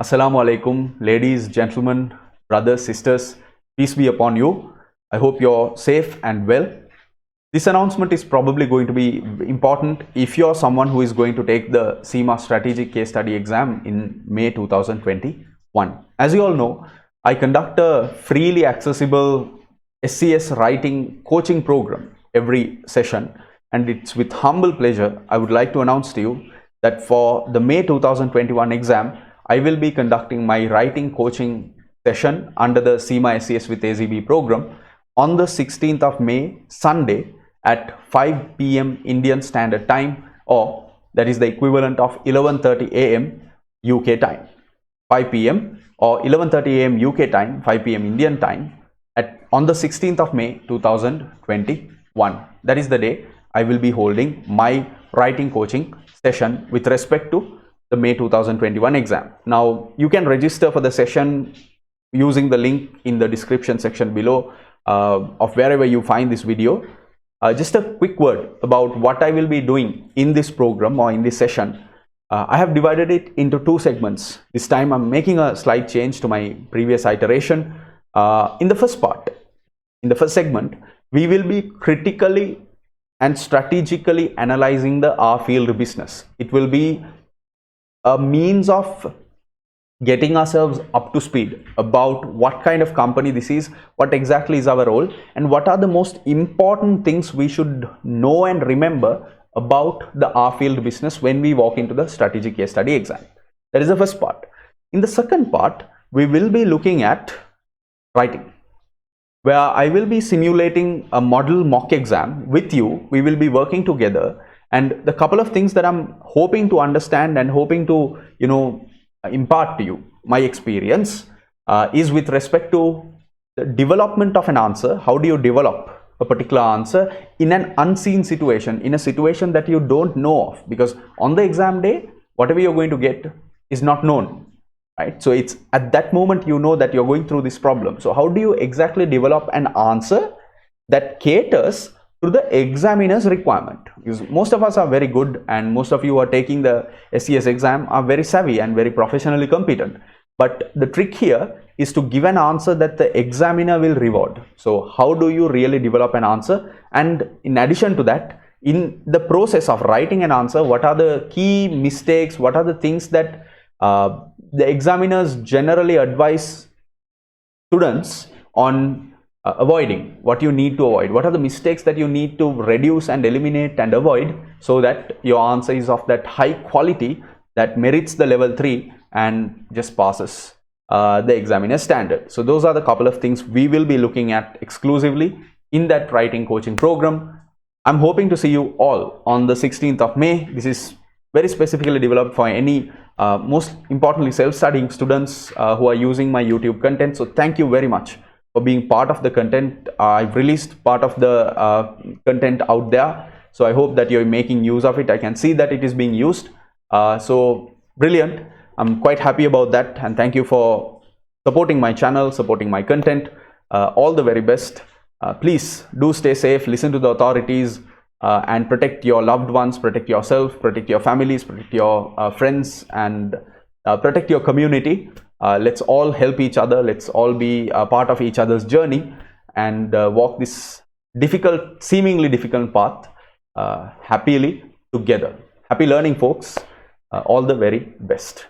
Assalamu alaikum, ladies, gentlemen, brothers, sisters, peace be upon you. I hope you're safe and well. This announcement is probably going to be important if you're someone who is going to take the CIMA Strategic Case Study exam in May 2021. As you all know, I conduct a freely accessible SCS writing coaching program every session, and it's with humble pleasure I would like to announce to you that for the May 2021 exam, I will be conducting my writing coaching session under the CIMA SCS with AZB program on the 16th of May, Sunday at 5 p.m. Indian Standard Time, or that is the equivalent of 11:30 a.m. UK time. 5 p.m. or 11:30 a.m. UK time, 5 p.m. Indian time on the 16th of May 2021. That is the day I will be holding my writing coaching session with respect to the May 2021 exam. Now, you can register for the session using the link in the description section below of wherever you find this video. Just a quick word about what I will be doing in this program or in this session. I have divided it into two segments. This time I'm making a slight change to my previous iteration. In the first part, in the first segment, we will be critically and strategically analyzing the R field business. It will be a means of getting ourselves up to speed about what kind of company this is, what exactly is our role, and what are the most important things we should know and remember about the R field business when we walk into the strategic case study exam. That is the first part. In the second part, we will be looking at writing, where I will be simulating a model mock exam with you. We will be working together, and the couple of things that I'm hoping to understand and hoping to impart to you, my experience is with respect to the development of an answer. How do you develop a particular answer in an unseen situation, in a situation that you don't know of, because on the exam day, whatever you're going to get is not known, right? So it's at that moment you know that you're going through this problem. So how do you exactly develop an answer that caters to the examiner's requirement? Because most of us are very good, and most of you who are taking the SCS exam are very savvy and very professionally competent. But the trick here is to give an answer that the examiner will reward. So how do you really develop an answer? And in addition to that, in the process of writing an answer, what are the key mistakes? What are the things that the examiners generally advise students on avoiding? What you need to avoid? What are the mistakes that you need to reduce and eliminate and avoid so that your answer is of that high quality that merits the level 3 and just passes the examiner standard? So those are the couple of things we will be looking at exclusively in that writing coaching program. I'm hoping to see you all on the 16th of May. This is very specifically developed for any most importantly self-studying students who are using my YouTube content. So thank you very much for being part of the content. I've released part of the content out there, so I hope that you're making use of it. I can see that it is being used, so brilliant. I'm quite happy about that, and thank you for supporting my channel, supporting my content. All the very best. Please do stay safe, listen to the authorities, and protect your loved ones, protect yourself, protect your families, protect your friends, and protect your community. Let's all help each other. Let's all be a part of each other's journey and walk this difficult, seemingly difficult path happily together. Happy learning, folks. All the very best.